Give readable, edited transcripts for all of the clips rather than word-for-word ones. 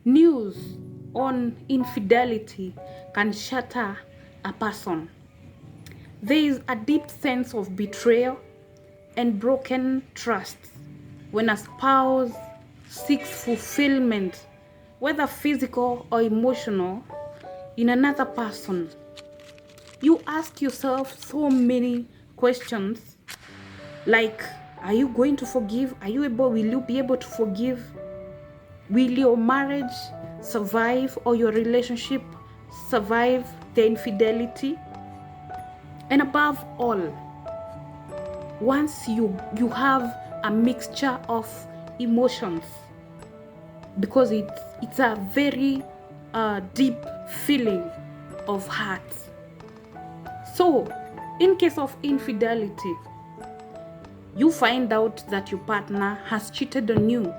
News on infidelity can shatter a person. There is a deep sense of betrayal and broken trust when a spouse seeks fulfillment, whether physical or emotional, in another person. You ask yourself so many questions like, are you going to forgive? Will you be able to forgive? Will your marriage survive, or your relationship survive the infidelity? And above all, once you have a mixture of emotions, because it's a very deep feeling of heart. So in case of infidelity, you find out that your partner has cheated on you.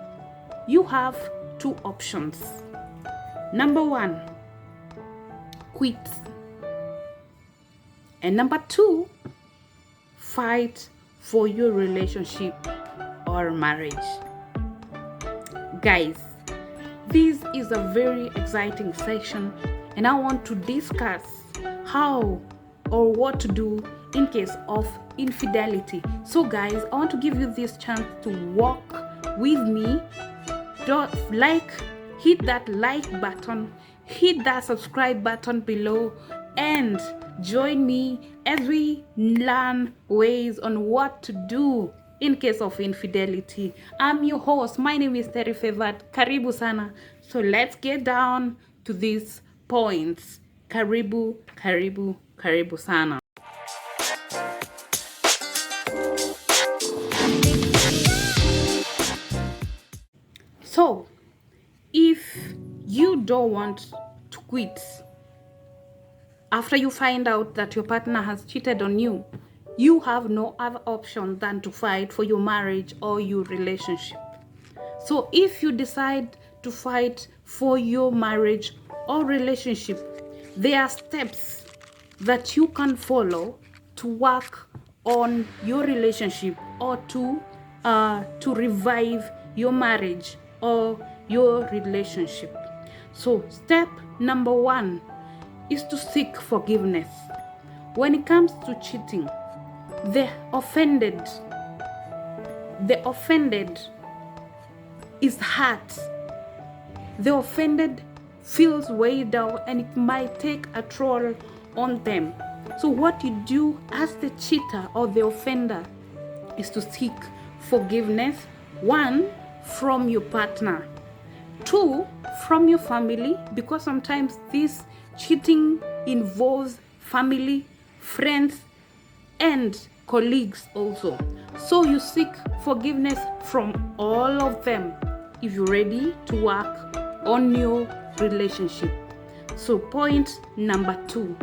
You have two options. Number one, quit. And number two, fight for your relationship or marriage. Guys, this is a very exciting session, and I want to discuss how or what to do in case of infidelity. So guys, I want to give you this chance to walk with me. Hit that like button, hit that subscribe button below, and join me as we learn ways on what to do in case of infidelity. I'm your host. My name is Terry Favored. Karibu sana. So let's get down to these points. Karibu, karibu, karibu sana. So, if you don't want to quit after you find out that your partner has cheated on you, you have no other option than to fight for your marriage or your relationship. So if you decide to fight for your marriage or relationship, there are steps that you can follow to work on your relationship or to revive your marriage or your relationship. So step number one is to seek forgiveness. When it comes to cheating, the offended is hurt. The offended feels weighed down, and it might take a toll on them. So what you do as the cheater or the offender is to seek forgiveness. One, from your partner. Two, from your family, because sometimes this cheating involves family, friends, and colleagues also. So you seek forgiveness from all of them if you're ready to work on your relationship. So point number two,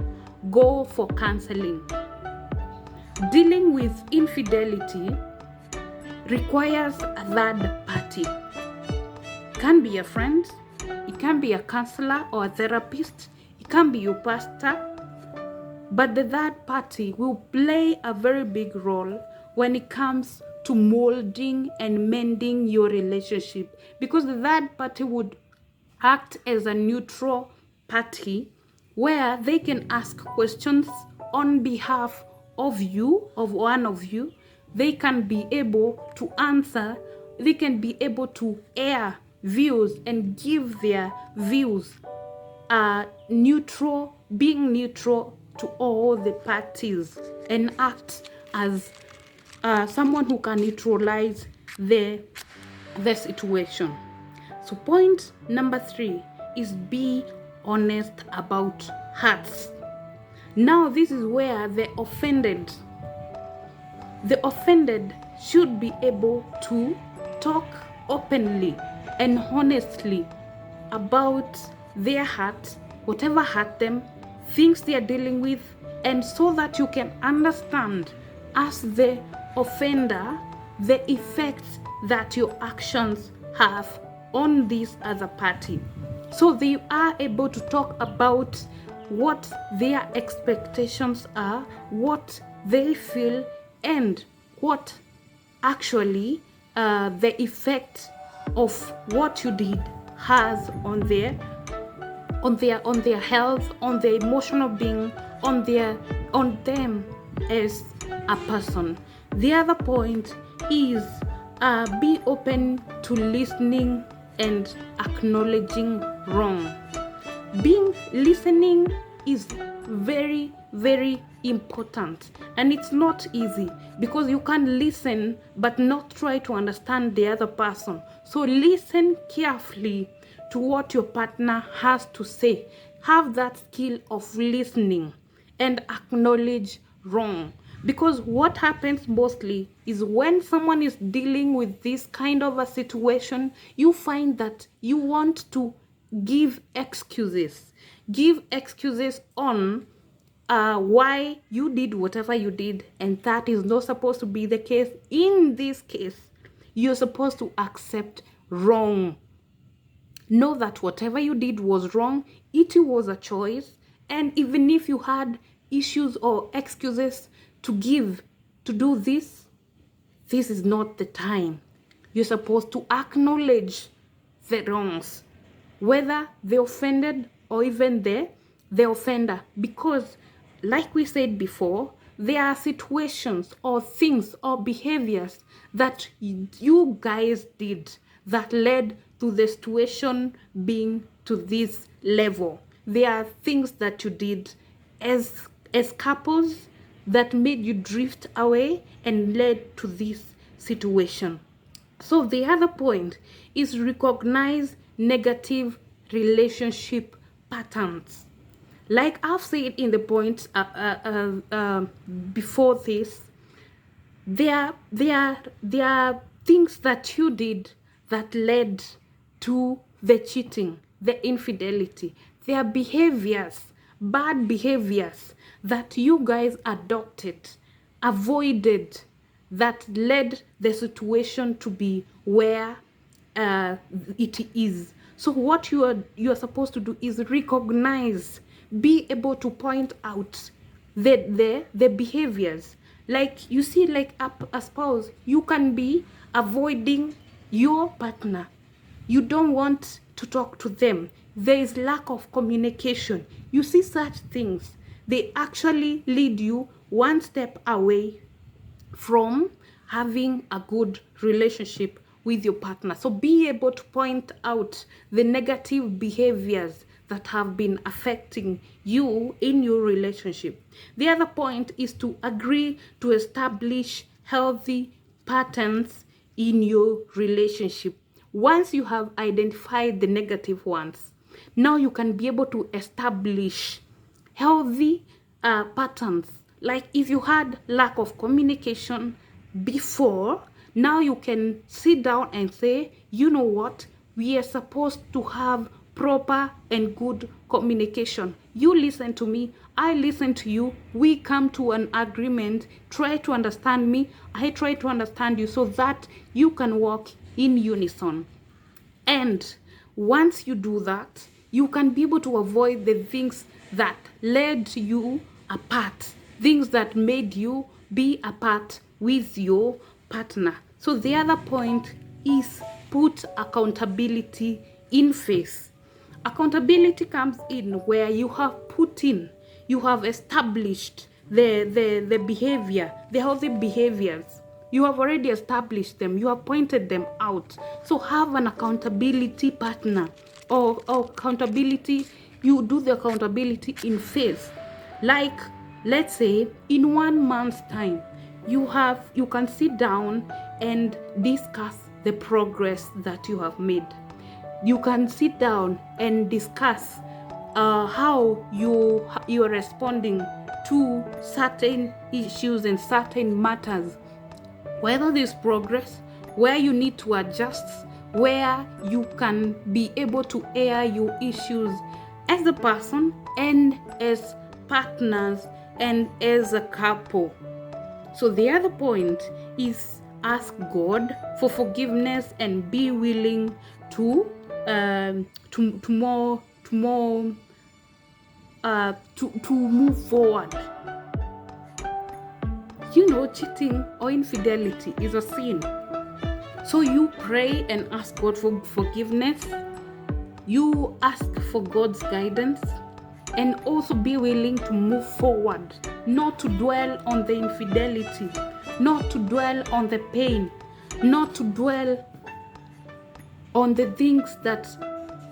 go for counseling. Dealing with infidelity requires a third party. It can be a friend, it can be a counselor or a therapist, it can be your pastor, but the third party will play a very big role when it comes to molding and mending your relationship, because the third party would act as a neutral party where they can ask questions on behalf of you, of one of you. They can be able to answer, they can be able to air views and give their views being neutral to all the parties, and act as someone who can neutralize the situation. So point number three is be honest about hurts. Now this is where the offended should be able to talk openly and honestly about their hurt, whatever hurt them, things they are dealing with, and so that you can understand as the offender the effects that your actions have on this other party. So they are able to talk about what their expectations are, what they feel, and what actually the effect of what you did has on their health, on their emotional being, on them as a person. The other point is be open to listening and acknowledging wrong. Listening is very, very important, and it's not easy because you can listen but not try to understand the other person. So listen carefully to what your partner has to say. Have that skill of listening and acknowledge wrong, because what happens mostly is when someone is dealing with this kind of a situation, you find that you want to give excuses on why you did whatever you did, and that is not supposed to be the case. In this case, you're supposed to accept wrong. Know that whatever you did was wrong. It was a choice, and even if you had issues or excuses to give to do this is not the time. You're supposed to acknowledge the wrongs, whether the offended or even the offender, because like we said before, there are situations or things or behaviors that you guys did that led to the situation being to this level. There are things that you did as couples that made you drift away and led to this situation. So the other point is recognize negative relationship patterns. Like I've said in the point before this, there are things that you did that led to the cheating, the infidelity. There are behaviors, bad behaviors that you guys adopted, avoided, that led the situation to be where it is. So what you are supposed to do is recognize, be able to point out the behaviors. Like you see, like a spouse, you can be avoiding your partner. You don't want to talk to them. There is lack of communication. You see such things, they actually lead you one step away from having a good relationship with your partner. So be able to point out the negative behaviors that have been affecting you in your relationship. The other point is to agree to establish healthy patterns in your relationship. Once you have identified the negative ones, now you can be able to establish healthy patterns. Like if you had lack of communication before, now you can sit down and say, you know what, we are supposed to have proper and good communication. You listen to me, I listen to you, we come to an agreement, try to understand me, I try to understand you, so that you can work in unison. And once you do that, you can be able to avoid the things that led you apart, things that made you be apart with your partner. So the other point is put accountability in face. Accountability comes in where you have established the behavior, the healthy behaviors. You have already established them, you have pointed them out. So have an accountability partner or accountability. You do the accountability in face. Like, let's say in 1 month's time, you can sit down and discuss the progress that you have made. You can sit down and discuss how you are responding to certain issues and certain matters, whether there's progress, where you need to adjust, where you can be able to air your issues as a person and as partners and as a couple. So the other point is ask God for forgiveness and be willing to move forward. You know, cheating or infidelity is a sin. So you pray and ask God for forgiveness you ask for God's guidance, and also be willing to move forward, not to dwell on the infidelity, not to dwell on the pain, not to dwell on the things that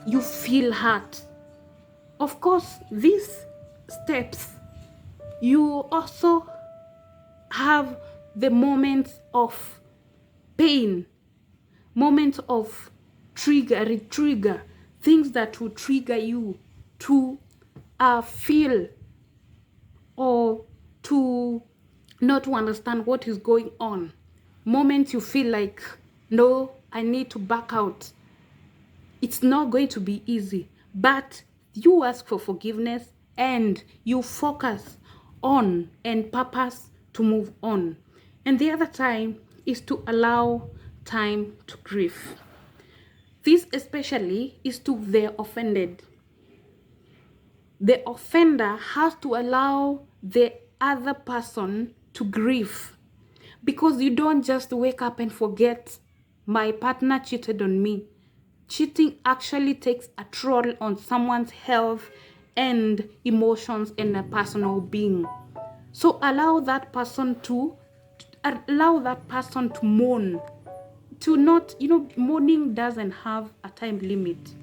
you feel hurt. Of course, these steps, you also have the moments of pain, moments of retrigger, things that will trigger you to feel or to not to understand what is going on. Moments you feel like, no, I need to back out. It's not going to be easy, but you ask for forgiveness and you focus on and purpose to move on. And the other time is to allow time to grieve. This especially is to the offended. The offender has to allow the other person to grieve, because you don't just wake up and forget, my partner cheated on me. Cheating actually takes a toll on someone's health and emotions and a personal being. So allow that person to mourn. To not, mourning doesn't have a time limit.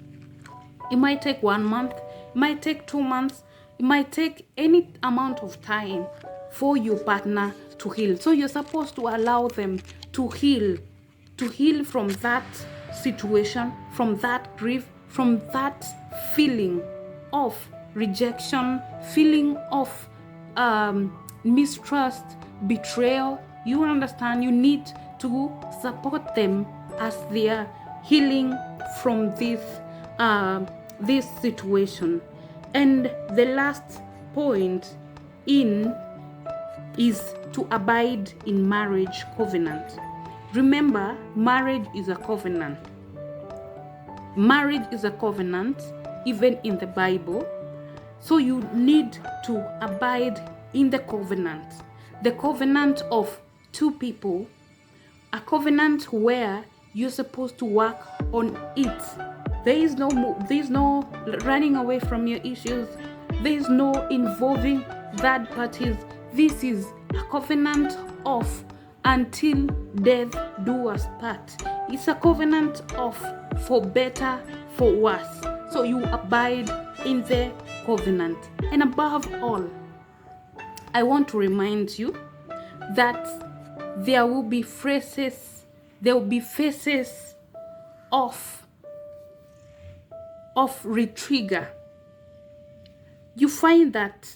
It might take 1 month, it might take 2 months, it might take any amount of time for your partner to heal. So you're supposed to allow them to heal from that situation, from that grief, from that feeling of rejection, feeling of mistrust, betrayal. You understand? You need to support them as they are healing from this situation. And the last point is to abide in marriage covenant. Remember, marriage is a covenant. Marriage is a covenant, even in the Bible. So you need to abide in the covenant of two people, a covenant where you're supposed to work on it. There is no running away from your issues. There is no involving third parties. This is a covenant of until death do us part. It's a covenant of for better, for worse. So you abide in the covenant. And above all, I want to remind you that there will be phases of retrigger. You find that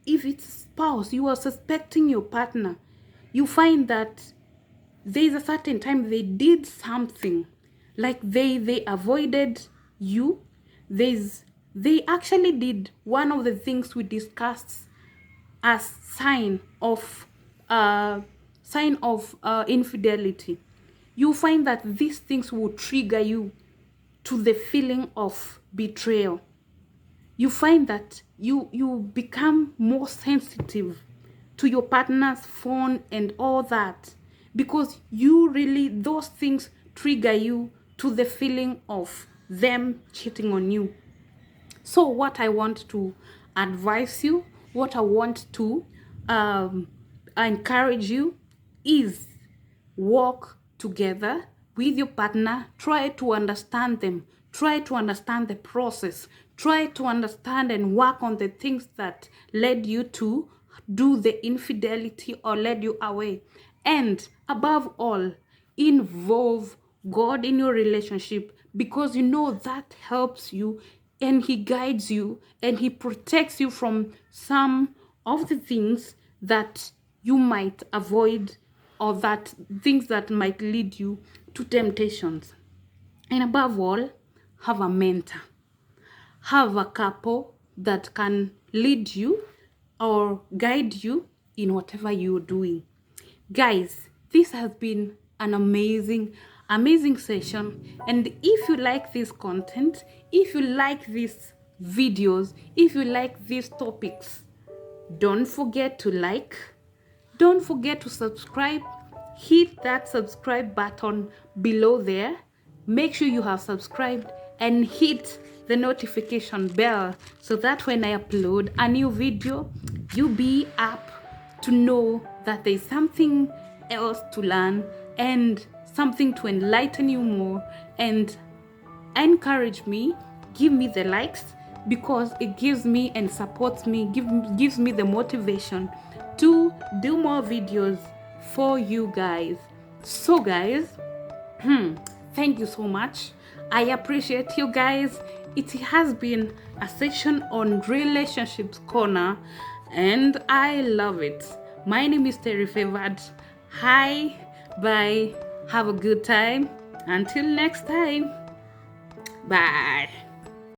if it's a spouse, you are suspecting your partner, you find that there's a certain time they did something, like they avoided you. They actually did one of the things we discussed as sign of infidelity. You find that these things will trigger you to the feeling of betrayal. You find that you become more sensitive to your partner's phone and all that, because those things trigger you to the feeling of them cheating on you. So what I want to advise you, what I want to encourage you is walk together with your partner. Try to understand them. Try to understand the process. Try to understand and work on the things that led you to do the infidelity or led you away. And above all, involve God in your relationship, because that helps you and He guides you and He protects you from some of the things that you might avoid, or that things that might lead you to temptations. And above all, have a mentor. Have a couple that can lead you or guide you in whatever you're doing. Guys, this has been an amazing session. And if you like this content, if you like these videos, if you like these topics, don't forget to like, don't forget to subscribe. Hit that subscribe button below there. Make sure you have subscribed and hit the notification bell so that when I upload a new video, you'll be up to know that there's something else to learn and something to enlighten you more and encourage me. Give me the likes, because it gives me and supports me, gives me the motivation to do more videos for you guys. So guys, thank you so much. I appreciate you guys. It has been a session on Relationships Corner and I love it. My name is Terry Favored. Hi, bye, have a good time. Until next time, bye.